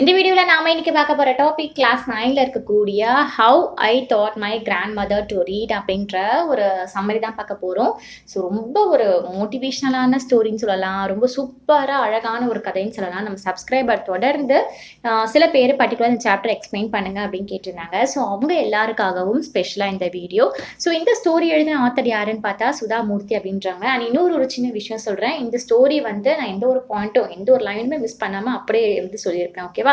இந்த வீடியோவில் நாம இன்னைக்கு பார்க்க போகிற டாபிக் கிளாஸ் 9ல் இருக்கக்கூடிய how I taught my grandmother to read அப்படின்ற ஒரு சம்மரி தான் பார்க்க போகிறோம். ஸோ ரொம்ப ஒரு மோட்டிவேஷ்னலான ஸ்டோரின்னு சொல்லலாம், ரொம்ப சூப்பராக அழகான ஒரு கதைன்னு சொல்லலாம். நம்ம சப்ஸ்கிரைபர் தொடர்ந்து சில பேர் பர்டிகுலர் இந்த சாப்டர் எக்ஸ்பிளைன் பண்ணுங்க அப்படின்னு கேட்டிருந்தாங்க. ஸோ அவங்க எல்லாருக்காகவும் ஸ்பெஷலாக இந்த வீடியோ. ஸோ இந்த ஸ்டோரி எழுதின ஆத்தர் யாருன்னு பார்த்தா சுதா மூர்த்தி அப்படின்றாங்க. அண்ட் இன்னொரு சின்ன விஷயம் சொல்கிறேன், இந்த ஸ்டோரி வந்து நான் எந்த ஒரு பாயிண்ட்டும் எந்த ஒரு லைனுமே மிஸ் பண்ணாமல் அப்படியே எழுதி சொல்லியிருப்பேன், ஓகேவா?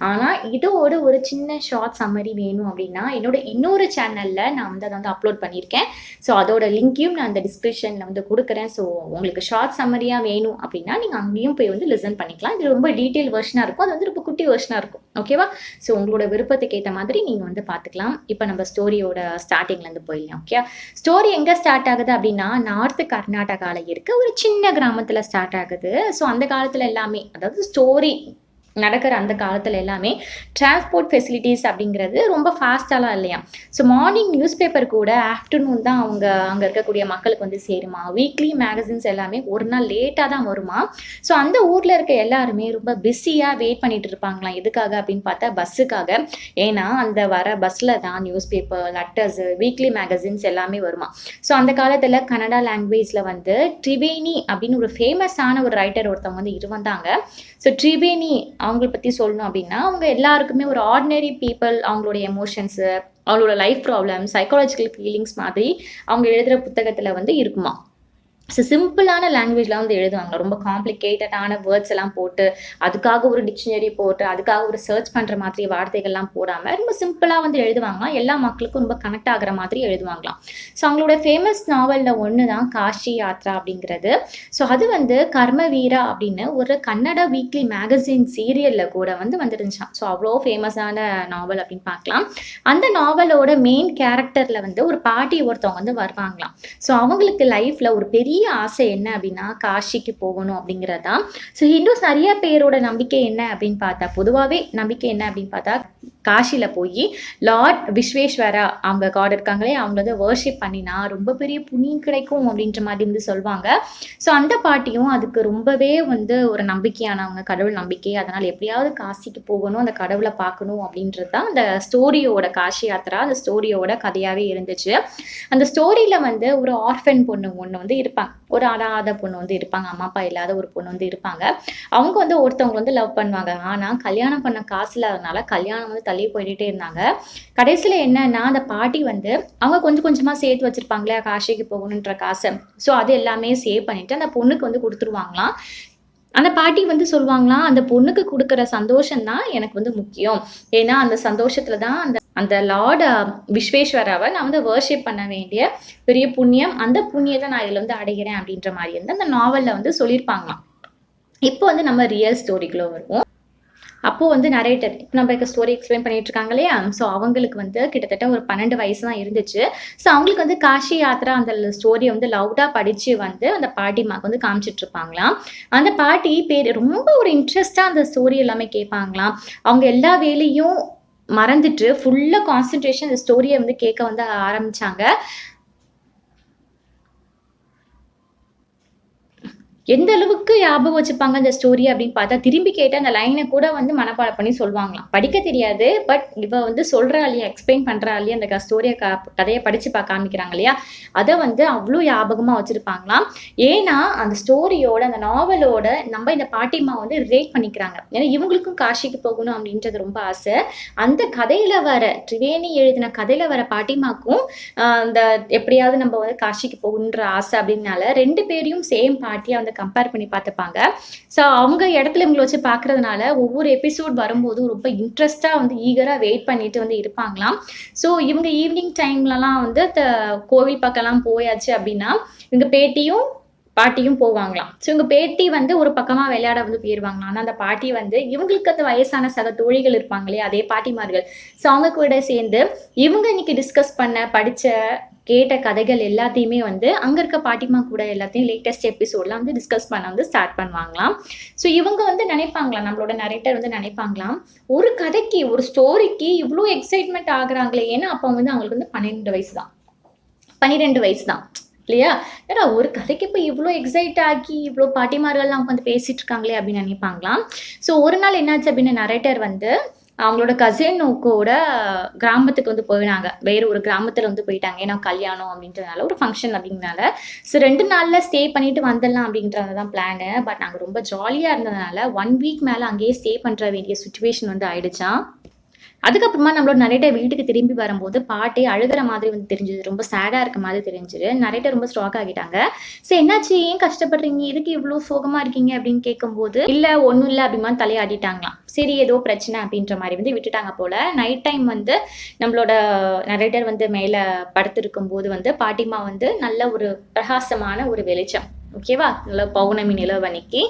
ஆனால் இதோட ஒரு சின்ன ஷார்ட் சம்மரி வேணும் அப்படின்னா என்னோட இன்னொரு சேனலில் நான் வந்து அதை வந்து அப்லோட் பண்ணியிருக்கேன். ஸோ அதோட லிங்க்கையும் நான் அந்த டிஸ்கிரிப்ஷனில் வந்து கொடுக்குறேன். ஸோ உங்களுக்கு ஷார்ட் சம்மரியாக வேணும் அப்படின்னா நீங்கள் அங்கேயும் போய் வந்து லிசன் பண்ணிக்கலாம். இது ரொம்ப டீட்டெயில் வெர்ஷனாக இருக்கும், அது வந்து ரொம்ப குட்டி வெர்ஷனாக இருக்கும், ஓகேவா? ஸோ உங்களோட விருப்பத்துக்கு ஏற்ற மாதிரி நீங்கள் வந்து பார்த்துக்கலாம். இப்போ நம்ம ஸ்டோரியோட ஸ்டார்டிங்லேருந்து போயிடலாம், ஓகே? ஸ்டோரி எங்கே ஸ்டார்ட் ஆகுது அப்படின்னா நார்த்து கர்நாடகாவில் இருக்க ஒரு சின்ன கிராமத்தில் ஸ்டார்ட் ஆகுது. ஸோ அந்த காலத்தில் எல்லாமே, அதாவது ஸ்டோரி நடக்கிற அந்த காலத்தில் எல்லாமே டிரான்ஸ்போர்ட் ஃபெசிலிட்டிஸ் அப்படிங்கிறது ரொம்ப ஃபாஸ்ட்டாலாம் இல்லையா. ஸோ மார்னிங் நியூஸ் பேப்பர் கூட ஆஃப்டர்நூன் தான் அங்கே இருக்கக்கூடிய மக்களுக்கு வந்து சேருமா. வீக்லி மேகசின்ஸ் எல்லாமே ஒரு நாள் லேட்டாக தான் வருமா. ஸோ அந்த ஊரில் இருக்க எல்லாருமே ரொம்ப பிஸியாக வெயிட் பண்ணிட்டு இருப்பாங்களாம். எதுக்காக அப்படின்னு பார்த்தா பஸ்ஸுக்காக. ஏன்னா அந்த வர பஸ்ஸில் தான் news paper, letters, weekly magazines எல்லாமே வருமா. ஸோ அந்த காலத்தில் கன்னடா லாங்குவேஜில் வந்து ட்ரிவேணி அப்படின்னு ஒரு ஃபேமஸான ஒரு ரைட்டர் ஒருத்தவங்க வந்து இருந்தாங்க. ஸோ ட்ரிவேணி அவங்கள பற்றி சொல்லணும் அப்படின்னா அவங்க எல்லாருக்குமே ஒரு ஆர்டினரி பீப்புள், அவங்களோட எமோஷன்ஸு, அவங்களோட லைஃப் ப்ராப்ளம், சைக்காலஜிக்கல் ஃபீலிங்ஸ் மாதிரி அவங்க எழுதுகிற புத்தகத்தில் வந்து இருக்குமா. ஸோ சிம்பிளான லாங்குவேஜில் வந்து எழுதுவாங்க. ரொம்ப காம்ப்ளிகேட்டடான வேர்ட்ஸ் எல்லாம் போட்டு அதுக்காக ஒரு டிக்ஷனரி போட்டு அதுக்காக ஒரு சர்ச் பண்ணுற மாதிரி வார்த்தைகள்லாம் போடாமல் ரொம்ப சிம்பிளாக வந்து எழுதுவாங்களாம். எல்லா மக்களுக்கும் ரொம்ப கனெக்ட் ஆகிற மாதிரி எழுதுவாங்களாம். ஸோ அவங்களோட ஃபேமஸ் நாவலில் ஒன்று தான் காஷி யாத்ரா அப்படிங்கிறது. ஸோ அது வந்து கர்மவீரா அப்படின்னு ஒரு கன்னட வீக்லி மேகசின் சீரியலில் கூட வந்து வந்துருந்துச்சான். ஸோ அவ்வளோ ஃபேமஸான நாவல் அப்படின்னு பார்க்கலாம். அந்த நாவலோட மெயின் கேரக்டரில் வந்து ஒரு பாட்டி ஒருத்தவங்க வந்து வருவாங்களாம். ஸோ அவங்களுக்கு லைஃப்பில் ஒரு பெரிய ஆசை என்ன அப்படின்னா காஷிக்கு போகணும் அப்படிங்கிறதான். ஸோ ஹிந்துஸ் நிறைய பேரோட நம்பிக்கை என்ன அப்படின்னு பார்த்தா, பொதுவாகவே நம்பிக்கை என்ன அப்படின்னு பார்த்தா காஷியில் போய் லார்ட் விஸ்வேஸ்வரா அவங்க காட் இருக்காங்களே அவங்கள வந்து வர்ஷிப் பண்ணினா ரொம்ப பெரிய புண்ணியம் கிடைக்கும் அப்படின்ற மாதிரி வந்து சொல்லுவாங்க. ஸோ அந்த பாட்டியும் அதுக்கு ரொம்பவே வந்து ஒரு நம்பிக்கையானவங்க, கடவுள் நம்பிக்கை. அதனால் எப்படியாவது காசிக்கு போகணும், அந்த கடவுளை பார்க்கணும் அப்படின்றது தான் அந்த ஸ்டோரியோட காஷி யாத்திரா அந்த ஸ்டோரியோட கதையாகவே இருந்துச்சு. அந்த ஸ்டோரியில் வந்து ஒரு ஆர்ஃபன் பொண்ணு ஒன்று வந்து இருப்பாங்க, ஒரு அனாதை பொண்ணு வந்து இருப்பாங்க, அம்மா அப்பா இல்லாத ஒரு பொண்ணு வந்து இருப்பாங்க. அவங்க வந்து ஒருத்தவங்க வந்து லவ் பண்ணுவாங்க. ஆனால் கல்யாணம் பண்ண காசு இல்லாதனால கல்யாணம் வந்து தள்ளி போயிட்டே இருந்தாங்க. கடைசியில் என்னன்னா அந்த பாட்டி வந்து அவங்க கொஞ்சம் கொஞ்சமாக சேர்த்து வச்சிருப்பாங்களே காசிக்கு போகணுன்ற காசை. ஸோ அது எல்லாமே சேவ் பண்ணிட்டு அந்த பொண்ணுக்கு வந்து கொடுத்துருவாங்களாம். அந்த பாட்டி வந்து சொல்லுவாங்களாம், அந்த பொண்ணுக்கு கொடுக்குற சந்தோஷம் தான் எனக்கு வந்து முக்கியம். ஏன்னா அந்த சந்தோஷத்துல தான் அந்த அந்த லார்ட் விஸ்வேஸ்வராவை நான் வந்து வர்ஷிப் பண்ண வேண்டிய பெரிய புண்ணியம், அந்த புண்ணியத்தை நான் இதில் வந்து அடைகிறேன் அப்படின்ற மாதிரி வந்து அந்த நாவலில் வந்து சொல்லியிருப்பாங்களாம். இப்போ வந்து நம்ம ரியல் ஸ்டோரிக்குள்ளே வருவோம். அப்போது வந்து நரேட்டர் இப்போ நம்ம இருக்க ஸ்டோரி எக்ஸ்பிளைன் பண்ணிட்டு இருக்காங்க இல்லையா. ஸோ அவங்களுக்கு வந்து கிட்டத்தட்ட ஒரு 12 வயசு தான் இருந்துச்சு. ஸோ அவங்களுக்கு வந்து காஷி யாத்ரா அந்த ஸ்டோரியை வந்து லவுடாக படித்து வந்து அந்த பாட்டிமாக்கு வந்து காமிச்சிட்டு இருப்பாங்களாம். அந்த பாட்டி பேர் ரொம்ப ஒரு இன்ட்ரெஸ்டாக அந்த ஸ்டோரி எல்லாமே கேட்பாங்களாம். அவங்க எல்லா வேலையும் மறந்துட்டு ஃபுல்லாக கான்சென்ட்ரேஷன் அந்த ஸ்டோரியை வந்து கேட்க வந்து ஆரம்பிச்சாங்க. எந்த அளவுக்கு ஞாபகம் வச்சுப்பாங்க அந்த ஸ்டோரி அப்படின்னு பார்த்தா, திரும்பி கேட்ட அந்த லைனை கூட வந்து மனப்பாடம் பண்ணி சொல்லுவாங்களாம். படிக்க தெரியாது, பட் இவ வந்து சொல்கிறா இல்லையா, எக்ஸ்பிளைன் பண்ணுறா இல்லையா, அந்த ஸ்டோரியை கதையை படித்து காமிக்கிறாங்க இல்லையா, அதை வந்து அவ்வளோ ஞாபகமாக வச்சுருப்பாங்களாம். ஏன்னா அந்த ஸ்டோரியோட அந்த நாவலோட நம்ம இந்த பாட்டிமா வந்து ரிலேட் பண்ணிக்கிறாங்க. ஏன்னா இவங்களுக்கும் காஷிக்கு போகணும் அப்படின்றது ரொம்ப ஆசை. அந்த கதையில் வர ட்ரிவேணி எழுதின கதையில் வர பாட்டிமாக்கும் அந்த எப்படியாவது நம்ம வந்து காஷிக்கு போகணுன்ற ஆசை அப்படின்னால 2 பேரையும் சேம் பாட்டியாக வந்து கம்பேர் பண்ணி பார்த்துப்பாங்க. ஸோ அவங்க இடத்துல இவங்களை வச்சு பார்க்கறதுனால ஒவ்வொரு எபிசோட் வரும்போதும் ரொம்ப இன்ட்ரெஸ்டாக வந்து ஈகராக வெயிட் பண்ணிட்டு வந்து இருப்பாங்களாம். ஸோ இவங்க ஈவினிங் டைம்லலாம் வந்து கோவில் பக்கம்லாம் போயாச்சு அப்படின்னா இவங்க பேட்டியும் பாட்டியும் போவாங்களாம். ஸோ இவங்க பேட்டி வந்து ஒரு பக்கமாக விளையாட வந்து போயிடுவாங்களாம். ஆனால் அந்த பாட்டி வந்து இவங்களுக்கு அந்த வயசான சக தோழிகள் இருப்பாங்களே அதே பாட்டிமார்கள். ஸோ அவங்க கூட சேர்ந்து இவங்க இன்னைக்கு டிஸ்கஸ் பண்ண படித்த கேட்ட கதைகள் எல்லாத்தையுமே வந்து அங்கே இருக்க பாட்டிமா கூட எல்லாத்தையும் லேட்டஸ்ட் எபிசோட்லாம் வந்து டிஸ்கஸ் பண்ண வந்து ஸ்டார்ட் பண்ணுவாங்களாம். ஸோ இவங்க வந்து நினைப்பாங்களாம், நம்மளோட நரேட்டர் வந்து நினைப்பாங்களாம், ஒரு கதைக்கு ஒரு ஸ்டோரிக்கு இவ்வளோ எக்ஸைட்மெண்ட் ஆகுறாங்களே. ஏன்னா அப்போ வந்து அவங்களுக்கு வந்து 12 வயசு தான். இல்லையா? ஏன்னா ஒரு கதைக்கு போய் இவ்ளோ எக்ஸைட் ஆகி, இவ்ளோ பாட்டிமார்கள்லாம் உட்காந்து பேசிட்டு இருக்காங்களே அப்படின்னு நினைப்பாங்களாம். ஸோ ஒரு நாள் என்னாச்சு அப்படின்னு நரேட்டர் வந்து அவங்களோட கசின் கூட கிராமத்துக்கு வந்து போயினாங்க. வேற ஒரு கிராமத்துல வந்து போயிட்டாங்க. ஏன்னா கல்யாணம் அப்படின்றதுனால, ஒரு ஃபங்ஷன் அப்படிங்கிறனால. ஸோ 2 நாள்ல ஸ்டே பண்ணிட்டு வந்துடலாம் அப்படின்றது தான் பிளானு. பட் நாங்க ரொம்ப ஜாலியா இருந்ததுனால 1 வீக் மேல அங்கேயே ஸ்டே பண்ற வேண்டிய சிச்சுவேஷன் வந்து ஆயிடுச்சாம். அதுக்கப்புறமா நம்மளோட நரேட்டர் வீட்டுக்கு திரும்பி வரும்போது பாட்டி அழுகுற மாதிரி வந்து தெரிஞ்சது. ரொம்ப சேடா இருக்க மாதிரி தெரிஞ்சது. நரேட்டர் ரொம்ப ஸ்ட்ராக் ஆகிட்டாங்க. சரி என்னாச்சு? ஏன் கஷ்டப்படுறீங்க? எதுக்கு இவ்ளோ சோகமா இருக்கீங்க? அப்படின்னு கேட்கும்போது, இல்ல ஒண்ணும் இல்ல அப்படிமா தலையாட்டிட்டாங்களாம். சரி ஏதோ பிரச்சனை அப்படின்ற மாதிரி வந்து விட்டுட்டாங்க போல. நைட் டைம் வந்து நம்மளோட நரேட்டர் வந்து மேல படுத்திருக்கும்போது வந்து பாட்டிமா வந்து நல்ல ஒரு பிரகாசமான ஒரு வெளிச்சம். ஓகேவா? நல்ல பௌர்ணமி நிலவு அன்னைக்கு.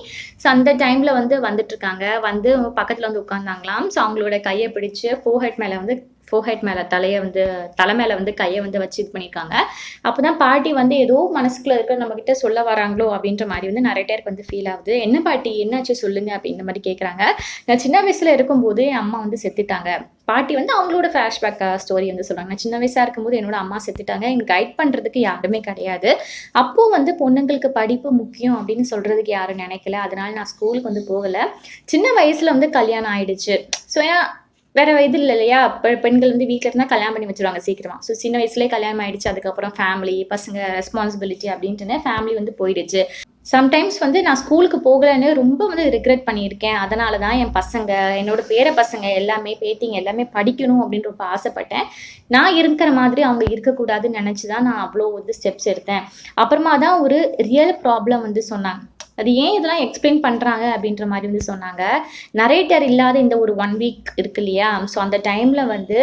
ஸோ அந்த டைம்ல வந்து வந்துட்டுருக்காங்க. வந்து பக்கத்துல வந்து உட்கார்ந்தாங்களாம். ஸோ அவங்களோட கைய பிடிச்சு ஃபோர்ஹெட் மேல தலை மேல வந்து கைய வந்து வச்சு இது பண்ணியிருக்காங்க. அப்பதான் பாட்டி வந்து ஏதோ மனசுக்குள்ள இருக்க நம்மகிட்ட சொல்ல வராங்களோ அப்படின்ற மாரி வந்து நரேட்டருக்கு வந்து ஃபீல் ஆகுது. "என்ன பாட்டி என்னாச்சு சொல்லுங்க?" அப்படின்ற மாரி கேட்குறாங்க. "நான் சின்ன வயசுல இருக்கும்போது என் அம்மா வந்து செத்துட்டாங்க." பாட்டி வந்து அவங்களோட ஃப்ளாஷ்பேக் ஸ்டோரி வந்து சொல்றாங்க. "நான் சின்ன வயசா இருக்கும்போது என்னோட அம்மா செத்துட்டாங்க. எனக்கு கைட் பண்றதுக்கு யாருமே கிடையாது. அப்போ வந்து பொண்ணுங்களுக்கு படிப்பு முக்கியம் அப்படின்னு சொல்றதுக்கு யாரும் நினைக்கல. அதனால நான் ஸ்கூலுக்கு வந்து போகல. சின்ன வயசுல வந்து கல்யாணம் ஆயிடுச்சு. ஸோ ஏன்னா வேற இது இல்ல இல்லையா? பெண்கள் வந்து வீட்ல இருந்தா கல்யாணம் பண்ணி வச்சுருவாங்க சீக்கிரமா. ஸோ சின்ன வயசுலயே கல்யாணம் ஆயிடுச்சு. அதுக்கப்புறம் ஃபேமிலி, பசங்க ரெஸ்பான்சிபிலிட்டி அப்படின்ட்டுன்னு ஃபேமிலி வந்து போயிடுச்சு. சம்டைம்ஸ் வந்து நான் ஸ்கூலுக்கு போகலன்னு ரொம்ப வந்து ரிக்ரெட் பண்ணியிருக்கேன். அதனால தான் என் பசங்க, என்னோட பேர பசங்க எல்லாமே, பேத்திங்க எல்லாமே படிக்கணும் அப்படின்னு ரொம்ப ஆசைப்பட்டேன். நான் இருக்கிற மாதிரி அவங்க இருக்கக்கூடாதுன்னு நெனச்சு தான் நான் அவ்ளோ வந்து ஸ்டெப்ஸ் எடுத்தேன். அப்புறமா தான் ஒரு ரியல் ப்ராப்ளம் வந்து சொன்னாங்க. அது ஏன் இதெல்லாம் எக்ஸ்பிளைன் பண்றாங்க அப்படின்ற மாரி வந்து சொன்னாங்க. நரேட்டர் இல்லாத இந்த ஒரு 1 வீக் இருக்கு இல்லையா? ஸோ அந்த டைம்ல வந்து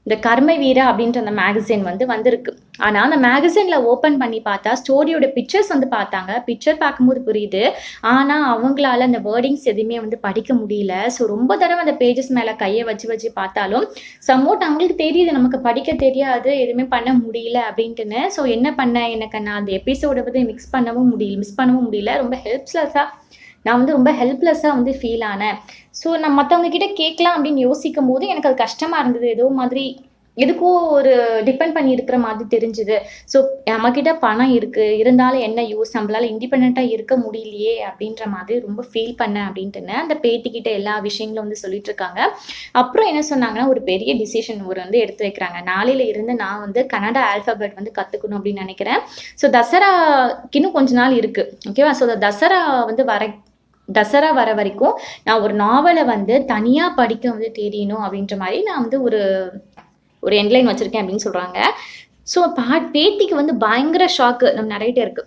இந்த கர்ம வீரா அப்படின்ற அந்த மேகசின் வந்து வந்திருக்கு. ஆனா அந்த மேகசின்ல ஓப்பன் பண்ணி பார்த்தா ஸ்டோரியோட பிக்சர்ஸ் வந்து பார்த்தாங்க. பிக்சர் பார்க்கும்போது புரியுது. ஆனா அவங்களால அந்த வேர்டிங்ஸ் எதுவுமே வந்து படிக்க முடியல. ஸோ ரொம்ப தடவ அந்த பேஜஸ் மேல கைய வச்சு வச்சு பார்த்தாலும் சம்வாட் அவங்களுக்கு தெரியுது நமக்கு படிக்க தெரியாது, எதுவுமே பண்ண முடியல அப்படின்ட்டுன்னு. ஸோ என்ன பண்ணேன்? எனக்கு நான் அந்த எபிசோட வந்து மிஸ் பண்ணவும் முடியல. ரொம்ப நான் வந்து ரொம்ப ஹெல்ப்லெஸ்ஸா வந்து ஃபீல் ஆனேன். ஸோ நான் மத்தவங்க கிட்ட கேட்கலாம் அப்படின்னு யோசிக்கும்போது எனக்கு அது கஷ்டமா இருந்தது. ஏதோ மாதிரி எதுக்கோ ஒரு டிபெண்ட் பண்ணி இருக்கிற மாதிரி தெரிஞ்சுது. ஸோ நம்மகிட்ட பணம் இருக்கு. இருந்தாலும் என்ன யூஸ்? நம்மளால இண்டிபெண்டன்ட்டா இருக்க முடியலையே அப்படின்ற மாதிரி ரொம்ப ஃபீல் பண்ணேன் அப்படின்ட்டுன்னு அந்த பேத்திகிட்ட எல்லா விஷயங்களும் வந்து சொல்லிட்டு இருக்காங்க. அப்புறம் என்ன சொன்னாங்கன்னா, ஒரு பெரிய டிசிஷன் வந்து எடுத்து வைக்கிறாங்க. நாளையில இருந்து நான் வந்து கன்னடா ஆல்ஃபபெட் வந்து கத்துக்கணும் அப்படின்னு நினைக்கிறேன். ஸோ தசராக்கு இன்னும் கொஞ்ச நாள் இருக்கு. ஓகேவா? ஸோ தசரா வர வரைக்கும் நான் ஒரு நாவல வந்து தனியா படிக்க வந்து தெரியணும் அப்படின்ற மாரி நான் வந்து ஒரு ஒரு எண்ட்லைன் வச்சிருக்கேன் அப்படின்னு சொல்றாங்க. ஸோ பேத்திக்கு வந்து பயங்கர ஷாக்கு நம்ம நரேட்டருக்கு.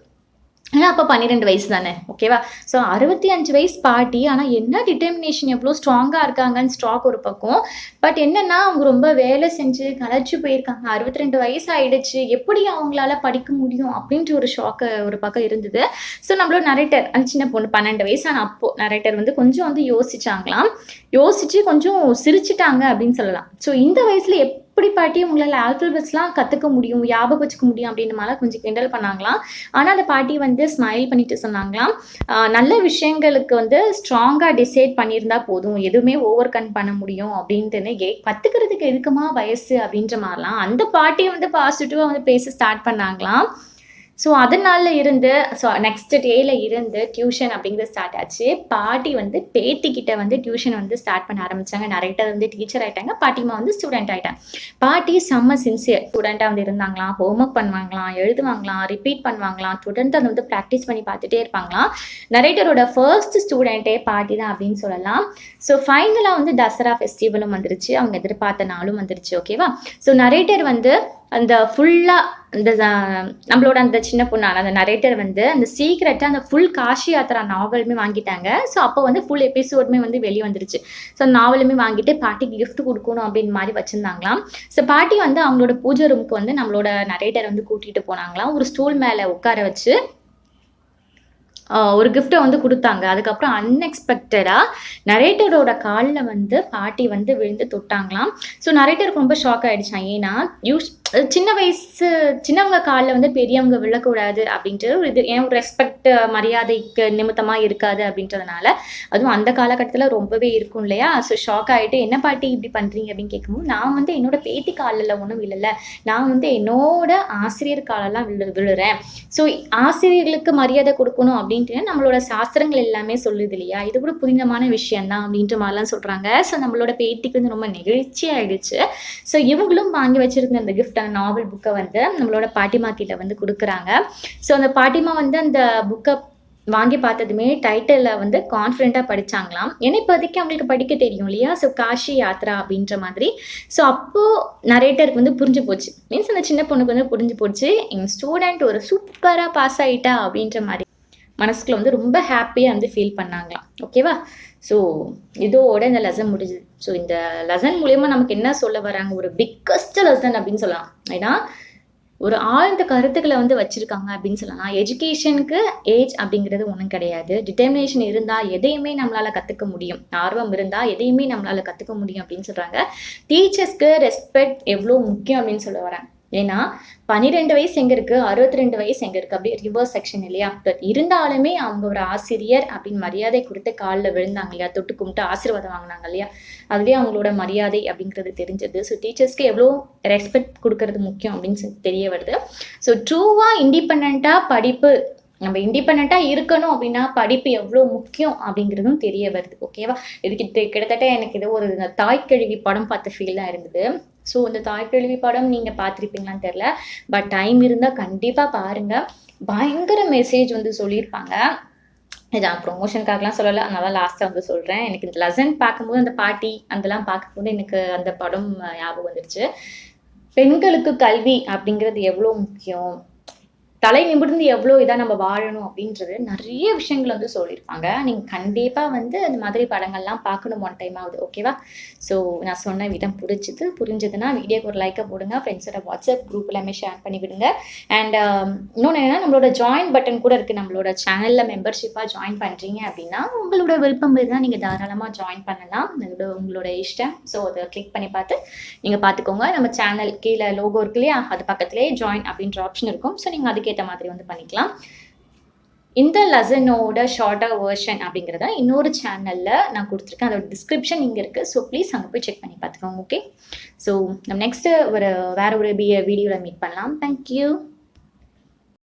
ஏன்னா அப்ப 12 வயசு தானே. ஓகேவா? ஸோ 65 வயசு பாட்டி. ஆனா என்ன டிட்டர்மினேஷன் எவ்ளோ ஸ்ட்ராங்கா இருக்காங்கன்னு ஸ்ட்ராக் ஒரு பக்கம். பட் என்னன்னா, அவங்க ரொம்ப வேலை செஞ்சு களைச்சு போயிருக்காங்க. 62 வயசு ஆயிடுச்சு. எப்படி அவங்களால படிக்க முடியும்? அப்படின்ற ஒரு ஷாக்கு ஒரு பக்கம் இருந்தது. ஸோ நம்மளோட நரேட்டர் அந்த சின்ன பொண்ணு 12 வயசு ஆன அப்போ நரேட்டர் வந்து கொஞ்சம் வந்து யோசிச்சாங்களாம். யோசிச்சு கொஞ்சம் சிரிச்சுட்டாங்க அப்படின்னு சொல்லலாம். ஸோ இந்த வயசுல எப்படி பாட்டி உங்களால ஆல்ஃபபெட்ஸ்லாம் கத்துக்க முடியும்? ஞாபகம் வச்சுக்க முடியும்? அப்படின்ற மாரிலாம் கொஞ்சம் கிண்டல் பண்ணாங்களாம். ஆனா அந்த பாட்டி வந்து ஸ்மைல் பண்ணிட்டு சொன்னாங்களாம், நல்ல விஷயங்களுக்கு வந்து ஸ்ட்ராங்கா டிசைட் பண்ணியிருந்தா போதும். எதுவுமே ஓவர் கம் பண்ண முடியும் அப்படின்ட்டுன்னு கத்துக்கிறதுக்கு எதுக்குமா வயசு அப்படின்ற மாரிலாம் அந்த பாட்டி வந்து பாசிட்டிவா வந்து பேச ஸ்டார்ட் பண்ணாங்களாம். ஸோ அதனால இருந்து நெக்ஸ்ட் டேல இருந்து டியூஷன் அப்படிங்கிறது ஸ்டார்ட் ஆச்சு. பாட்டி வந்து பேத்திகிட்ட வந்து டியூஷன் வந்து ஸ்டார்ட் பண்ண ஆரம்பிச்சாங்க. நரேட்டர் வந்து டீச்சர் ஆயிட்டாங்க. பாட்டிமா வந்து ஸ்டூடெண்ட் ஆயிட்டாங்க. பாட்டி செம்ம சின்சியர் ஸ்டூடெண்ட்டா வந்து இருந்தாங்களாம். ஹோம் ஒர்க் பண்ணுவாங்களாம், எழுதுவாங்களாம், ரிப்பீட் பண்ணுவாங்களாம். தொடர்ந்து அத வந்து பிராக்டிஸ் பண்ணி பார்த்துட்டே இருப்பாங்களாம். நரேட்டரோட ஃபர்ஸ்ட் ஸ்டூடெண்ட்டே பாட்டி தான் அப்படின்னு சொல்லலாம். ஸோ ஃபைனலா வந்து தசரா ஃபெஸ்டிவலும் வந்துருச்சு. அவங்க எதிர்பார்த்த நாளும் வந்துருச்சு. ஓகேவா? ஸோ நரேட்டர் வந்து அந்த ஃபுல்லா அந்த நம்மளோட அந்த சின்ன பொண்ணான அந்த நரேட்டர் வந்து அந்த சீக்ரெட்டா அந்த ஃபுல் காஷி யாத்ரா நாவலுமே வாங்கிட்டாங்க. ஸோ அப்போ வந்து ஃபுல் எபிசோடுமே வந்து வெளிய வந்துருச்சு. ஸோ நாவலுமே வாங்கிட்டு பாட்டிக்கு கிஃப்ட் குடுக்கணும் அப்படின்னு மாரி வச்சிருந்தாங்களாம். ஸோ பாட்டி வந்து அவங்களோட பூஜை ரூமுக்கு வந்து நம்மளோட நரேட்டர வந்து கூட்டிட்டு போனாங்களாம். ஒரு ஸ்டூல் மேல உட்கார வச்சு ஒரு கிஃப்ட்ட வந்து குடுத்தாங்க. அதுக்கப்புறம் அன்எக்ஸ்பெக்டடா நரேட்டரோட கால்ல வந்து பாட்டி வந்து விழுந்து தொட்டாங்களாம். ஸோ நரேட்டருக்கு ரொம்ப ஷாக் ஆயிடுச்சாம். ஏன்னா, சின்ன வயசு சின்னவங்க கால்ல வந்து பெரியவங்க விழக்கூடாது அப்படின்ட்டு ஒரு இது ஏன் ஒரு ரெஸ்பெக்ட் மரியாதைக்கு நிமித்தமா இருக்காது அப்படின்றதுனால, அதுவும் அந்த காலகட்டத்தில ரொம்பவே இருக்கும் இல்லையா? ஸோ ஷாக் ஆயிட்டு, "என்ன பாட்டி இப்படி பண்றீங்க?" அப்படின்னு கேட்கும்போது, "நான் வந்து என்னோட பேத்தி கால்லலாம் ஒண்ணும் விழல. நான் வந்து என்னோட ஆசிரியர் காலெல்லாம் விழுறேன். ஸோ ஆசிரியர்களுக்கு மரியாதை குடுக்கணும் அப்படின்ட்டு நம்மளோட சாஸ்திரங்கள் எல்லாமே சொல்லுது இல்லையா? இது கூட புனிதமான விஷயம் தான்." அப்படின்ற மாரிலாம் சொல்றாங்க. ஸோ நம்மளோட பேத்திக்கு வந்து ரொம்ப நெகிழ்ச்சி ஆயிடுச்சு. ஸோ இவங்களும் வாங்கி வச்சிருந்த அந்த கிஃப்ட் அந்த நாவல் புக்கை வந்து நம்மளோட பாட்டிமா கிட்ட வந்து கொடுக்குறாங்க. ஸோ அந்த பாட்டிமா வந்து அந்த புக்கை வாங்கி பார்த்ததுமே டைட்டில வந்து கான்ஃபிடென்ட்டா படிச்சாங்களாம். ஏன்னா இப்போதைக்கு அவங்களுக்கு படிக்க தெரியும் இல்லையா? ஸோ காஷி யாத்ரா அப்படின்ற மாதிரி. ஸோ அப்போ நரேட்டருக்கு வந்து புரிஞ்சு போச்சு. மீன்ஸ் அந்த சின்ன பொண்ணுக்கு வந்து புரிஞ்சு போச்சு. என் ஸ்டூடெண்ட் ஒரு சூப்பரா பாஸ் ஆயிட்டா அப்படின்ற மாரி. மனசுக்குள்ள வந்து ரொம்ப ஹாப்பியா வந்து ஃபீல் பண்ணாங்களாம். ஓகேவா? ஸோ இதோட இந்த லெசன் முடிஞ்சுது. ஸோ இந்த லெசன் மூலியமா நமக்கு என்ன சொல்ல வராங்க? ஒரு பிக்கஸ்ட் லெசன் அப்படின்னு சொல்லலாம். ஏன்னா, ஒரு ஆழ்ந்த கருத்துக்கள வந்து வச்சிருக்காங்க அப்படின்னு சொல்லலாம். எஜுகேஷனுக்கு ஏஜ் அப்படிங்கிறது ஒண்ணும் கிடையாது. டிட்டர்மினேஷன் இருந்தா எதையுமே நம்மளால கத்துக்க முடியும். ஆர்வம் இருந்தா எதையுமே நம்மளால கத்துக்க முடியும் அப்படின்னு சொல்றாங்க. டீச்சர்ஸ்க்கு ரெஸ்பெக்ட் எவ்ளோ முக்கியம் அப்படின்னு சொல்ல வராங்க. ஏன்னா 12 வயசு எங்க இருக்கு? 62 வயசு எங்க இருக்கு? அப்படியே ரிவர்ஸ் செக்ஷன் இல்லையா? பட் இருந்தாலுமே அவங்க ஒரு ஆசிரியர் அப்படின்னு மரியாதை குடுத்து கால்ல விழுந்தாங்க இல்லையா? தொட்டு கும்பிட்டு ஆசீர்வாதம் வாங்குனாங்க இல்லையா? அதுலயே அவங்களோட மரியாதை அப்படிங்கிறது தெரிஞ்சது. ஸோ டீச்சர்ஸ்க்கு எவ்வளோ ரெஸ்பெக்ட் குடுக்கறது முக்கியம் அப்படின்னு தெரிய வருது. ஸோ ட்ரூவா இண்டிபெண்டன்ட்டா படிப்பு நம்ம இண்டிபெண்டன்ட்டா இருக்கணும் அப்படின்னா, படிப்பு எவ்வளோ முக்கியம் அப்படிங்கிறதும் தெரிய வருது. ஓகேவா? இதுக்கு கிட்டத்தட்ட எனக்கு இது ஒரு தாய்க்கிழவி படம் பார்த்த ஃபீல் தான் இருந்தது. ஸோ இந்த தாய்க்கிழவி படம் நீங்க பார்த்திருப்பீங்களான்னு தெரியல. பட் டைம் இருந்தா கண்டிப்பா பாருங்க. பயங்கர மெசேஜ் வந்து சொல்லியிருப்பாங்க. இது நான் ப்ரொமோஷனுக்காகலாம் சொல்லல. அதனால லாஸ்ட்டா வந்து சொல்றேன். எனக்கு இந்த லெசன் பார்க்கும்போது அந்த பாட்டி அதெல்லாம் பார்க்கும்போது எனக்கு அந்த படம் ஞாபகம் வந்துருச்சு. பெண்களுக்கு கல்வி அப்படிங்கிறது எவ்வளோ முக்கியம்? தலை நிமிர்ந்து எவ்வளோ இதா நம்ம வாழணும் அப்படின்றது நெறைய விஷயங்கள் வந்து சொல்லியிருப்பாங்க. நீங்க கண்டிப்பா வந்து அந்த மாதிரி படங்கள்லாம் பார்க்கணும் ஒன் டைமாவது. ஓகேவா? ஸோ நான் சொன்ன விதம் புரிஞ்சதுன்னா வீடியோக்கு ஒரு லைக்க போடுங்க. ஃப்ரெண்ட்ஸோட வாட்ஸ்அப் குரூப் எல்லாமே ஷேர் பண்ணி விடுங்க. அண்ட் இன்னொன்னு என்னன்னா நம்மளோட ஜாயின் பட்டன் கூட இருக்கு. நம்மளோட சேனல்ல மெம்பர்ஷிப்பா ஜாயின் பண்றீங்க அப்படின்னா, உங்களோட விருப்பம் இருந்தா நீங்க தாராளமா ஜாயின் பண்ணலாம். அது உங்களோட இஷ்டம். ஸோ அத கிளிக் பண்ணி பார்த்து நீங்க பார்த்துக்கோங்க. நம்ம சேனல் கீழ லோகோ இருக்கு இல்லையா? அது பக்கத்திலேயே ஜாயின் அப்படின்ற ஆப்ஷன் இருக்கும். ஸோ நீங்க அதுக்கேத்த மாதிரி வந்து பண்ணிக்கலாம். இந்த லெசனோட ஷார்ட்டா வெர்ஷன் அப்படிங்கிறத இன்னொரு சேனல்ல நான் குடுத்துருக்கேன். அதோட டிஸ்கிரிப்ஷன் இங்க இருக்கு. ஸோ ப்ளீஸ் அங்க போய் செக் பண்ணி பார்த்துக்கோங்க. ஓகே. ஸோ நம்ம நெக்ஸ்ட் வேற ஒரு வீடியோல மீட் பண்ணலாம். Thank you.